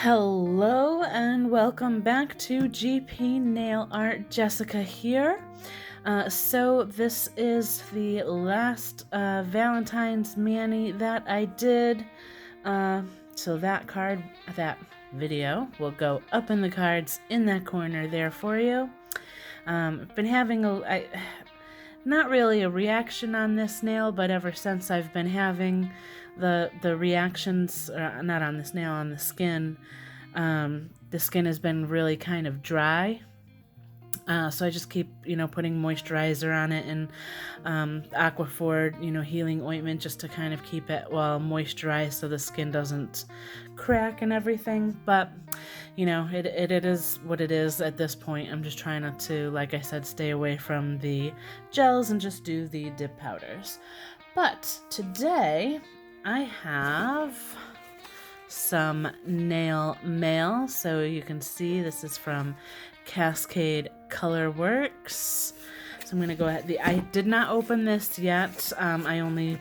Hello and welcome back to GP Nail Art. Jessica here. So this is the last Valentine's mani that I did. So that video will go up in the cards in that corner there for you. I've been having not really a reaction on this nail, but ever since I've been having the reactions, not on this nail, on the skin has been really kind of dry. So I just keep, putting moisturizer on it and Aquaphor, healing ointment just to kind of keep it moisturized so the skin doesn't crack and everything. But, it is what it is at this point. I'm just trying not to, like I said, stay away from the gels and just do the dip powders. But today I have some nail mail. So you can see this is from Cascade Color Works. So I'm going to go ahead. I did not open this yet. I only,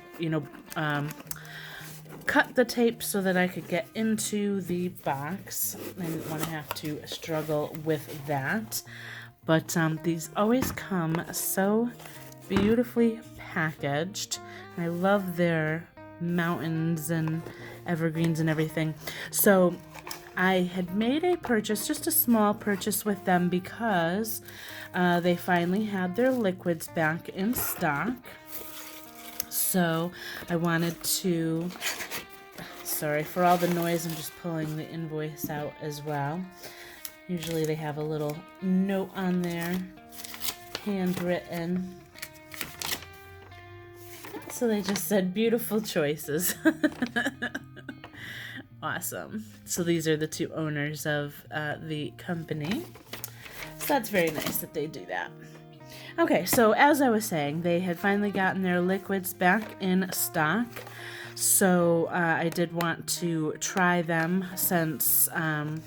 cut the tape so that I could get into the box. I didn't want to have to struggle with that. But these always come so beautifully packaged. I love their mountains and evergreens and everything. So I had made a purchase, just a small purchase with them because they finally had their liquids back in stock. So I wanted to, sorry for all the noise, I'm just pulling the invoice out as well. Usually they have a little note on there, handwritten. So they just said beautiful choices. Awesome. So these are the two owners of the company. So that's very nice that they do that. Okay, so as I was saying, they had finally gotten their liquids back in stock. So I did want to try them since I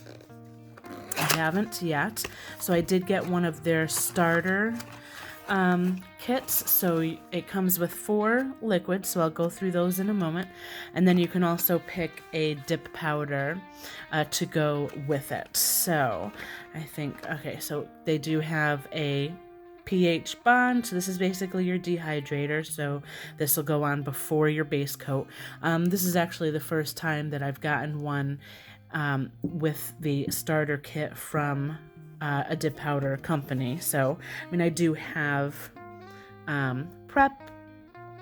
haven't yet. So I did get one of their starter kits. So it comes with 4 liquids, so I'll go through those in a moment, and then you can also pick a dip powder to go with it. So I think, okay, so they do have a pH bond, so this is basically your dehydrator, so this will go on before your base coat. This is actually the first time that I've gotten one with the starter kit from a dip powder company. So I do have prep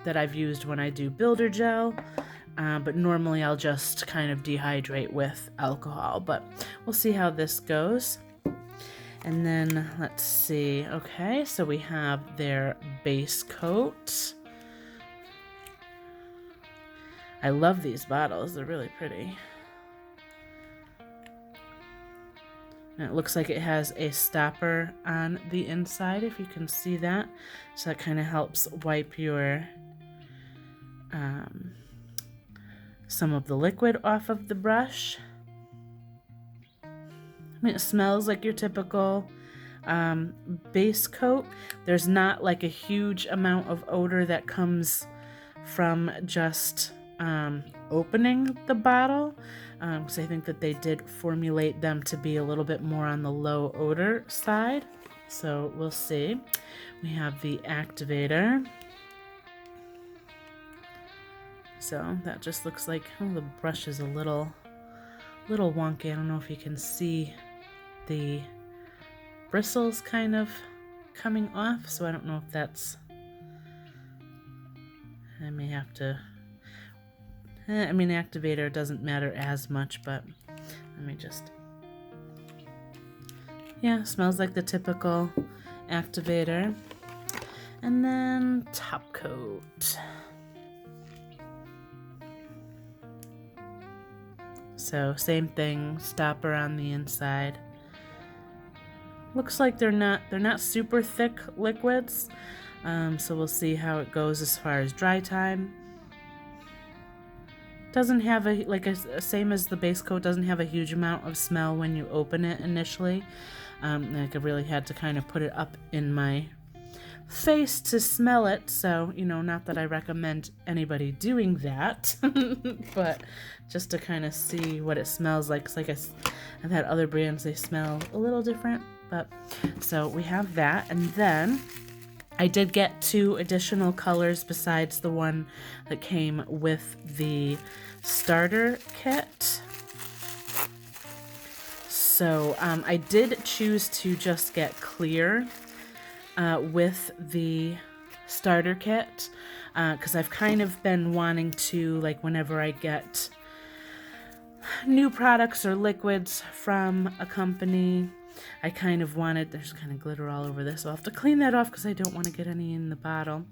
that I've used when I do builder gel, but normally I'll just kind of dehydrate with alcohol, but we'll see how this goes. And then let's see. Okay, so we have their base coat. I love these bottles, they're really pretty. And it looks like it has a stopper on the inside, if you can see that. So that kind of helps wipe your some of the liquid off of the brush. It smells like your typical base coat. There's not like a huge amount of odor that comes from just opening the bottle. So I think that they did formulate them to be a little bit more on the low odor side. So we'll see. We have the Activator. So that just looks like, oh, the brush is a little wonky. I don't know if you can see the bristles kind of coming off. So I don't know if that's, I may have to, Activator doesn't matter as much, but let me just, yeah, smells like the typical Activator. And then top coat. So same thing, stopper on the inside. Looks like they're not super thick liquids. So we'll see how it goes as far as dry time. Doesn't have same as the base coat, doesn't have a huge amount of smell when you open it initially. Like I really had to kind of put it up in my face to smell it. So, you know, not that I recommend anybody doing that, but just to kind of see what it smells like. 'Cause like I've had other brands, they smell a little different, but so we have that. And then I did get 2 additional colors besides the one that came with the starter kit. So I did choose to just get clear with the starter kit because I've kind of been wanting to, like, whenever I get new products or liquids from a company, I kind of wanted, there's kind of glitter all over this, so I'll have to clean that off because I don't want to get any in the bottle.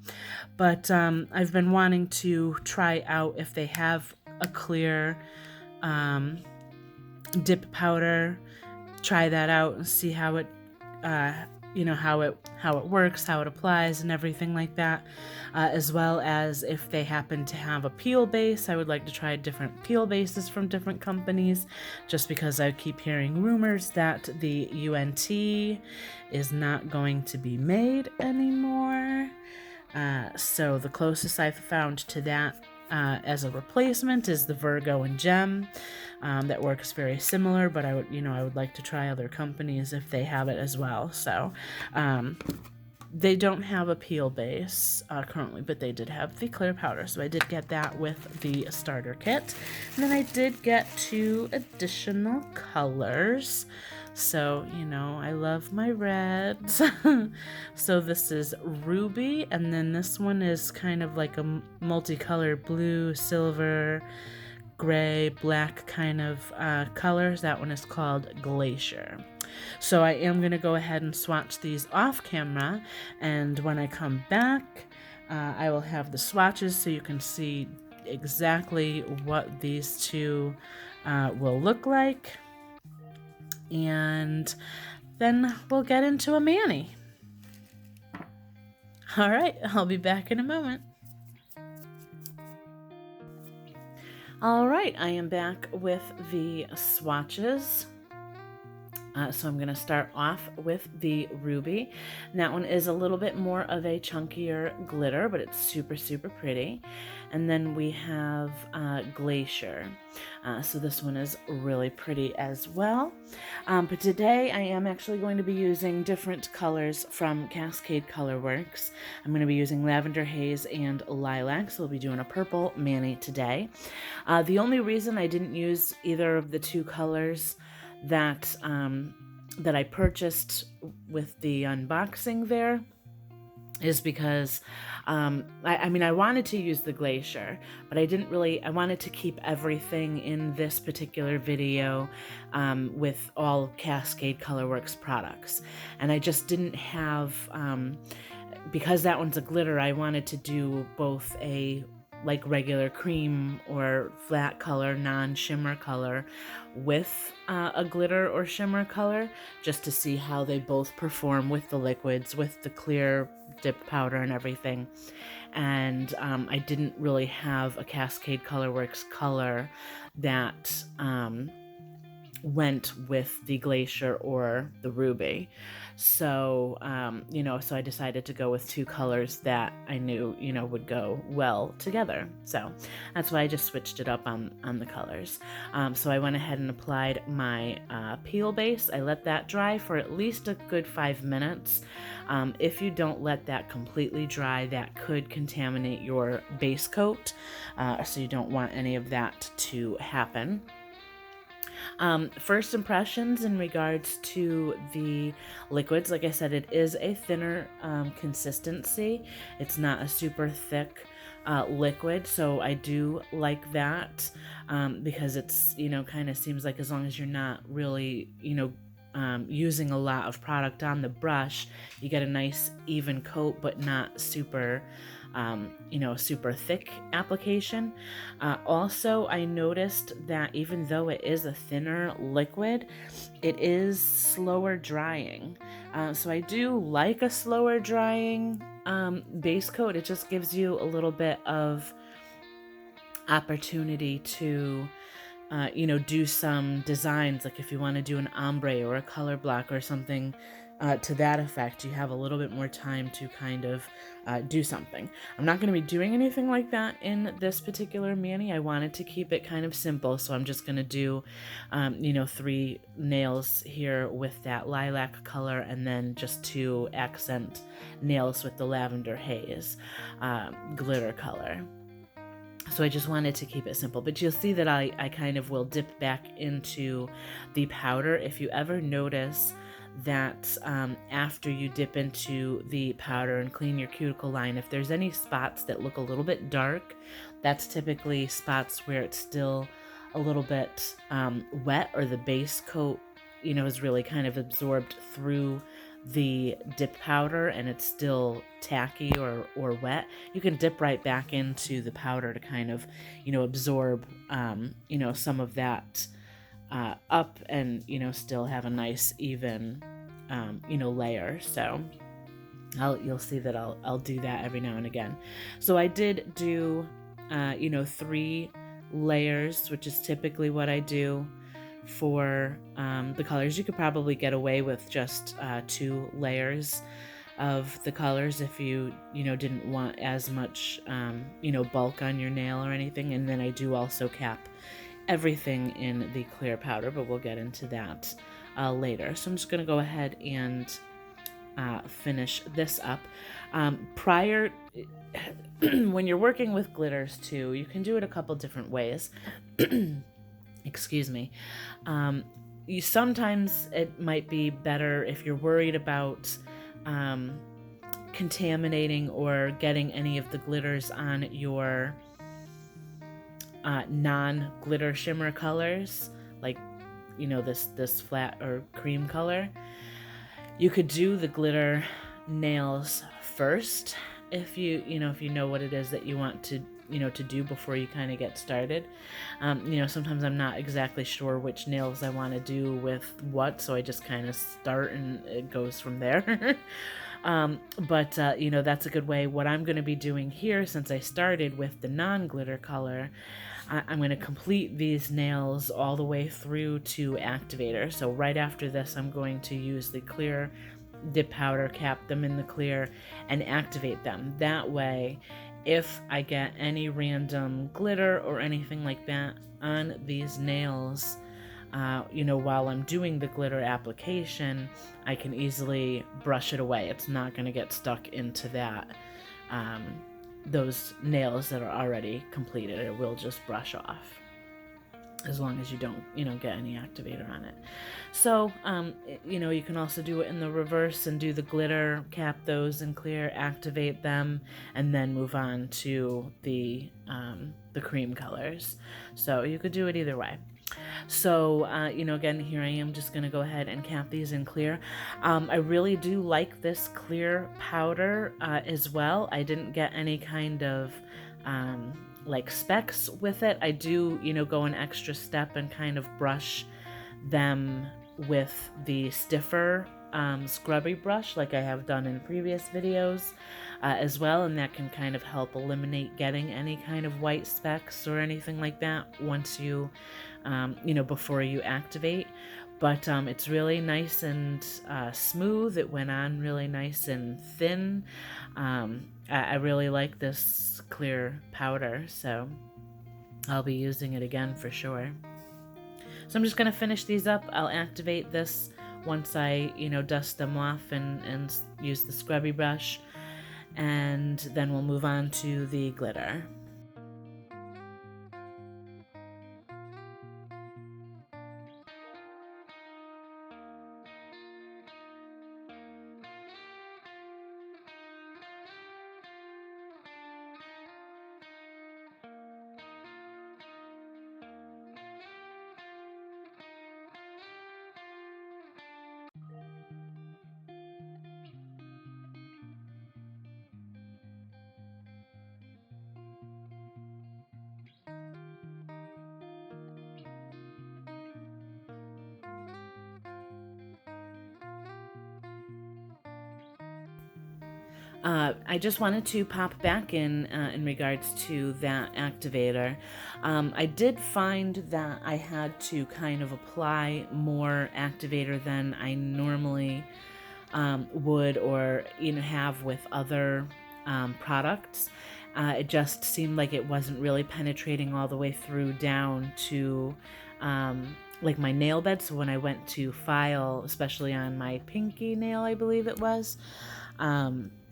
But I've been wanting to try out if they have a clear dip powder, try that out and see how it you know, how it works, how it applies and everything like that, as well as if they happen to have a peel base. I would like to try different peel bases from different companies, just because I keep hearing rumors that the UNT is not going to be made anymore. So the closest I've found to that as a replacement is the Virgo and Gem. That works very similar, but I would like to try other companies if they have it as well. So they don't have a peel base currently, but they did have the clear powder, so I did get that with the starter kit. And then I did get 2 additional colors. So, you know, I love my reds. So this is Ruby, and then this one is kind of like a multicolored blue, silver, gray, black kind of colors. That one is called Glacier. So I am going to go ahead and swatch these off camera, and when I come back, I will have the swatches so you can see exactly what these 2 will look like. And then we'll get into a mani. All right, I'll be back in a moment. All right, I am back with the swatches. So I'm going to start off with the Ruby. And that one is a little bit more of a chunkier glitter, but it's super, super pretty. And then we have Glacier. So this one is really pretty as well. But today I am actually going to be using different colors from Cascade Color Works. I'm going to be using Lavender Haze and Lilac, so we'll be doing a purple mani today. The only reason I didn't use either of the 2 colors that I purchased with the unboxing there is because I mean, I wanted to use the Glacier, but I wanted to keep everything in this particular video with all Cascade Color Works products. And I just didn't have, because that one's a glitter, I wanted to do both a like regular cream or flat color, non-shimmer color with a glitter or shimmer color, just to see how they both perform with the liquids, with the clear dip powder and everything. And I didn't really have a Cascade Color Works color that went with the Glacier or the Ruby. So, you know, so I decided to go with 2 colors that I knew, you know, would go well together. So that's why I just switched it up on the colors. So I went ahead and applied my peel base. I let that dry for at least a good 5 minutes. If you don't let that completely dry, that could contaminate your base coat. So you don't want any of that to happen. First impressions in regards to the liquids, like I said, it is a thinner consistency. It's not a super thick liquid, so I do like that because it's, you know, kind of seems like as long as you're not really, you know, using a lot of product on the brush, you get a nice even coat, but not super you know, super thick application. Also, I noticed that even though it is a thinner liquid, it is slower drying. So I do like a slower drying base coat. It just gives you a little bit of opportunity to you know, do some designs, like if you want to do an ombre or a color block or something, to that effect, you have a little bit more time to kind of do something. I'm not going to be doing anything like that in this particular mani. I wanted to keep it kind of simple, so I'm just going to do, 3 nails here with that lilac color, and then just 2 accent nails with the lavender haze glitter color. So I just wanted to keep it simple, but you'll see that I kind of will dip back into the powder. If you ever notice that after you dip into the powder and clean your cuticle line, if there's any spots that look a little bit dark, that's typically spots where it's still a little bit wet, or the base coat, is really kind of absorbed through the dip powder and it's still tacky or wet. You can dip right back into the powder to kind of, absorb, some of that up, and, still have a nice even, layer. So you'll see that I'll do that every now and again. So I did do, 3 layers, which is typically what I do for the colors. You could probably get away with just 2 layers of the colors if you didn't want as much bulk on your nail or anything. And then I do also cap everything in the clear powder, but we'll get into that later. So I'm just going to go ahead and finish this up. Prior, when you're working with glitters too, you can do it a couple different ways. Excuse me. Sometimes it might be better if you're worried about contaminating or getting any of the glitters on your non-glitter shimmer colors, like this flat or cream color. You could do the glitter nails first if you know what it is that you want to do before you kind of get started. Sometimes I'm not exactly sure which nails I want to do with what, so I just kind of start and it goes from there. But that's a good way. What I'm going to be doing here, since I started with the non-glitter color, I'm going to complete these nails all the way through to Activator. So right after this, I'm going to use the clear dip powder, cap them in the clear, and activate them. That way, if I get any random glitter or anything like that on these nails, while I'm doing the glitter application, I can easily brush it away. It's not going to get stuck into that, those nails that are already completed. It will just brush off, as long as you don't, get any activator on it. So, you can also do it in the reverse and do the glitter, cap those in clear, activate them, and then move on to the cream colors. So you could do it either way. So, again, here I am just going to go ahead and cap these in clear. I really do like this clear powder as well. I didn't get any kind of like specks with it. I do, go an extra step and kind of brush them with the stiffer scrubby brush like I have done in previous videos as well, and that can kind of help eliminate getting any kind of white specks or anything like that once you, before you activate. But it's really nice and smooth. It went on really nice and thin. I really like this clear powder, so I'll be using it again for sure. So I'm just going to finish these up. I'll activate this once I, dust them off and use the scrubby brush, and then we'll move on to the glitter. I just wanted to pop back in regards to that activator. I did find that I had to kind of apply more activator than I normally would, or have with other products. It just seemed like it wasn't really penetrating all the way through down to like my nail bed. So when I went to file, especially on my pinky nail, I believe it was,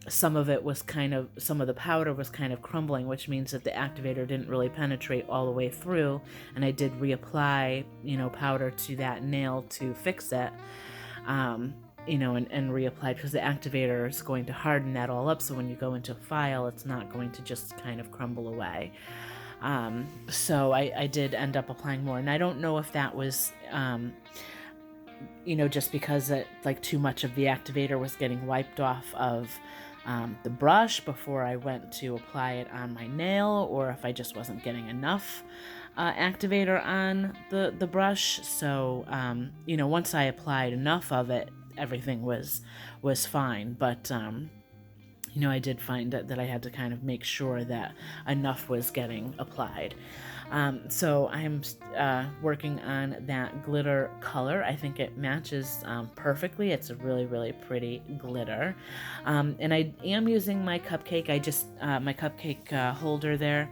some of the powder was kind of crumbling, which means that the activator didn't really penetrate all the way through. And I did reapply, powder to that nail to fix it. And reapplied, because the activator is going to harden that all up. So when you go into file, it's not going to just kind of crumble away. So I did end up applying more, and I don't know if that was, just because too much of the activator was getting wiped off of the brush before I went to apply it on my nail, or if I just wasn't getting enough activator on the brush. So, once I applied enough of it, everything was fine. But, I did find that I had to kind of make sure that enough was getting applied. So I'm working on that glitter color. I think it matches perfectly. It's a really, really pretty glitter. And I am using my cupcake. My cupcake holder there.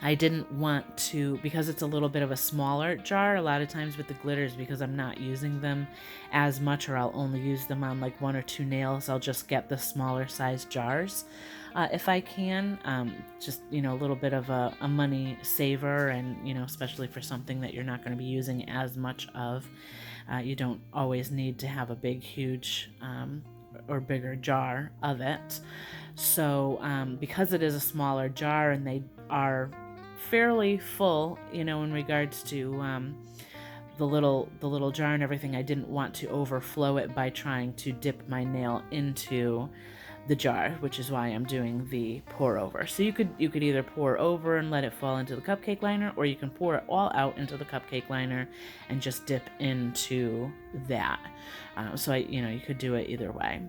I didn't want to, because it's a little bit of a smaller jar a lot of times with the glitters, because I'm not using them as much, or I'll only use them on like 1 or 2 nails. I'll just get the smaller size jars if I can. Just, a little bit of a money saver, and, especially for something that you're not going to be using as much of. You don't always need to have a big, huge or bigger jar of it. So because it is a smaller jar and they are fairly full, in regards to the little jar and everything, I didn't want to overflow it by trying to dip my nail into the jar, which is why I'm doing the pour over. So you could either pour over and let it fall into the cupcake liner, or you can pour it all out into the cupcake liner and just dip into that. So you could do it either way.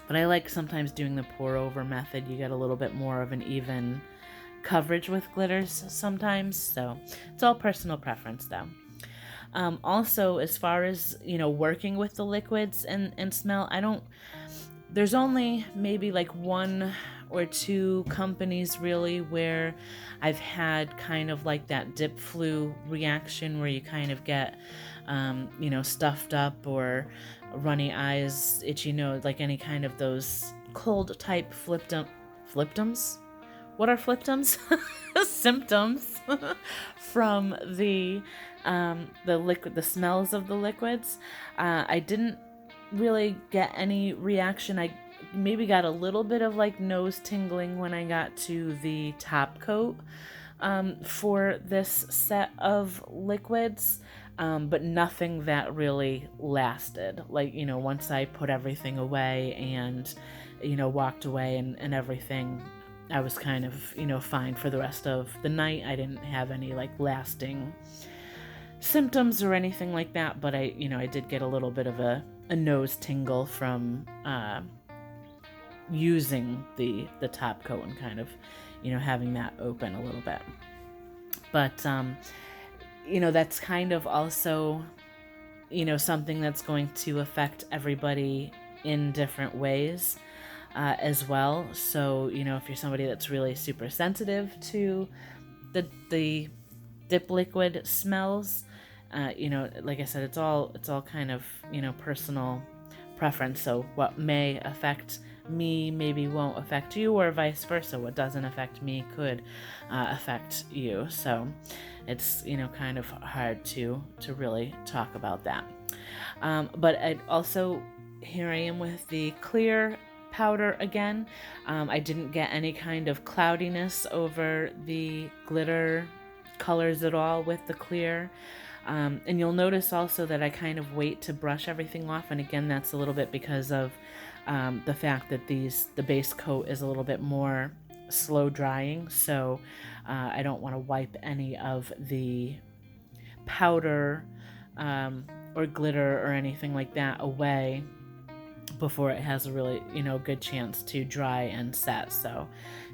But I like sometimes doing the pour over method. You get a little bit more of an even coverage with glitters sometimes. So it's all personal preference though. Also, as far as, working with the liquids and smell, there's only maybe like 1 or 2 companies really where I've had kind of like that dip flu reaction, where you kind of get, stuffed up or runny eyes, itchy nose, like any kind of those cold type symptoms from the liquid, the smells of the liquids. I didn't really get any reaction. I maybe got a little bit of like nose tingling when I got to the top coat for this set of liquids, but nothing that really lasted. Like, once I put everything away and, walked away and everything, I was kind of, fine for the rest of the night. I didn't have any like lasting symptoms or anything like that, but I did get a little bit of a nose tingle from using the top coat and kind of, having that open a little bit. But, that's kind of also, something that's going to affect everybody in different ways as well. So, if you're somebody that's really super sensitive to the dip liquid smells, like I said, it's all kind of, personal preference. So what may affect me maybe won't affect you, or vice versa. What doesn't affect me could affect you. So it's, kind of hard to really talk about that. But here I am with the clear powder again. I didn't get any kind of cloudiness over the glitter colors at all with the clear. And you'll notice also that I kind of wait to brush everything off. And again, that's a little bit because of the fact that the base coat is a little bit more slow drying. So I don't want to wipe any of the powder or glitter or anything like that away before it has a really, good chance to dry and set. So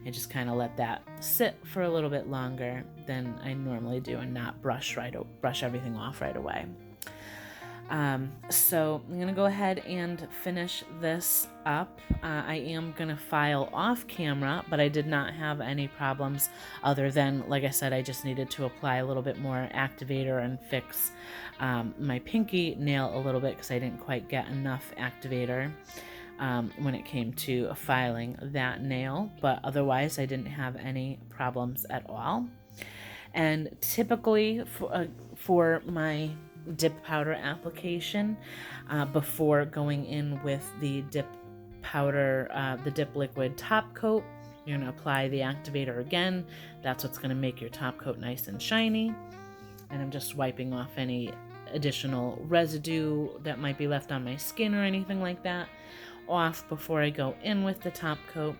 I just kind of let that sit for a little bit longer than I normally do and not brush everything off right away. So I'm gonna go ahead and finish this up. I am gonna file off camera, but I did not have any problems other than, like I said, I just needed to apply a little bit more activator and fix my pinky nail a little bit because I didn't quite get enough activator when it came to filing that nail, but otherwise I didn't have any problems at all. And typically for my dip powder application, before going in with the dip powder, the dip liquid top coat, you're going to apply the activator again. That's what's going to make your top coat nice and shiny. And I'm just wiping off any additional residue that might be left on my skin or anything like that off before I go in with the top coat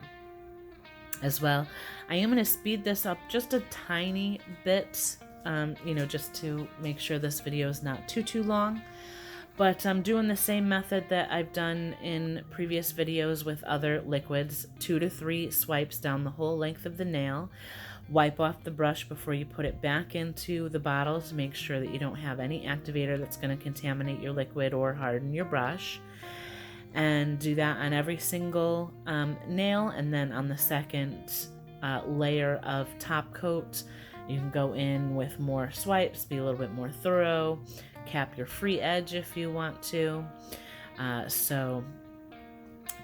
as well. I am going to speed this up just a tiny bit, just to make sure this video is not too long. But I'm doing the same method that I've done in previous videos with other liquids, 2 to 3 swipes down the whole length of the nail. Wipe off the brush before you put it back into the bottle to make sure that you don't have any activator that's going to contaminate your liquid or harden your brush. And do that on every single nail, and then on the second layer of top coat, you can go in with more swipes, be a little bit more thorough, cap your free edge if you want to. So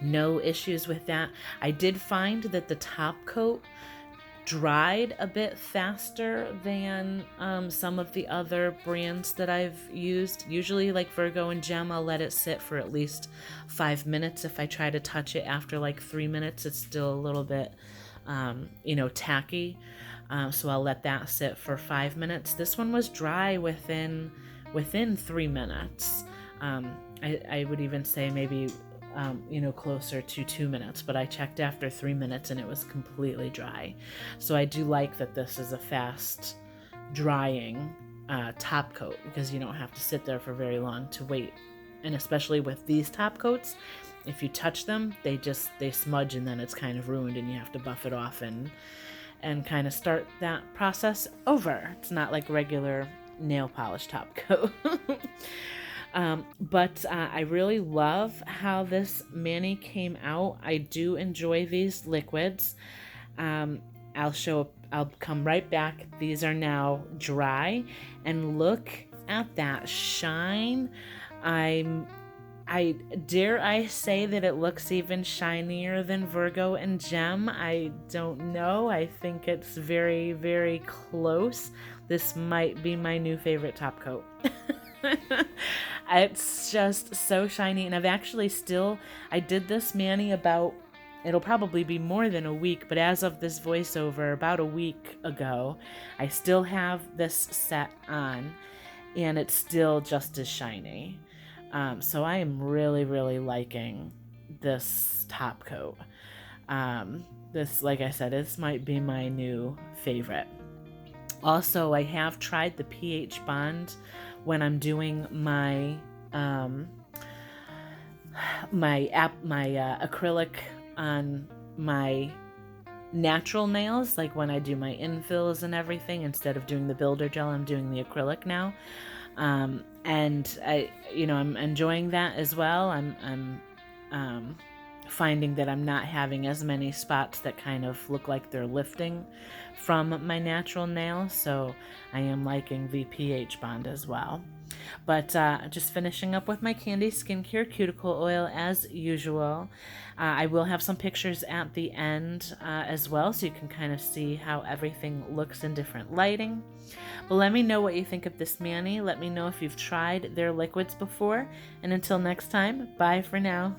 no issues with that. I did find that the top coat dried a bit faster than some of the other brands that I've used. Usually like Virgo and Gem, I'll let it sit for at least 5 minutes. If I try to touch it after like 3 minutes, it's still a little bit tacky. So I'll let that sit for 5 minutes. This one was dry within 3 minutes. I would even say maybe closer to 2 minutes, but I checked after 3 minutes and it was completely dry. So I do like that this is a fast drying top coat, because you don't have to sit there for very long to wait. And especially with these top coats, if you touch them, they smudge and then it's kind of ruined and you have to buff it off and kind of start that process over. It's not like regular nail polish top coat. But I really love how this mani came out. I do enjoy these liquids. I'll come right back. These are now dry, and look at that shine. I dare say that it looks even shinier than Virgo and Gem. I don't know. I think it's very, very close. This might be my new favorite top coat. It's just so shiny, and I've actually I did this mani it'll probably be more than a week, but as of this voiceover, about a week ago, I still have this set on, and it's still just as shiny. So I am really, really liking this top coat. This, like I said, this might be my new favorite. Also, I have tried the pH bond when I'm doing my acrylic on my natural nails, like when I do my infills and everything. Instead of doing the builder gel, I'm doing the acrylic now, and I'm enjoying that as well. I'm finding that I'm not having as many spots that kind of look like they're lifting from my natural nails, so I am liking the pH bond as well. But just finishing up with my Candi Skin Care cuticle oil as usual. I will have some pictures at the end as well, so you can kind of see how everything looks in different lighting. But let me know what you think of this mani. Let me know if you've tried their liquids before. And until next time, bye for now.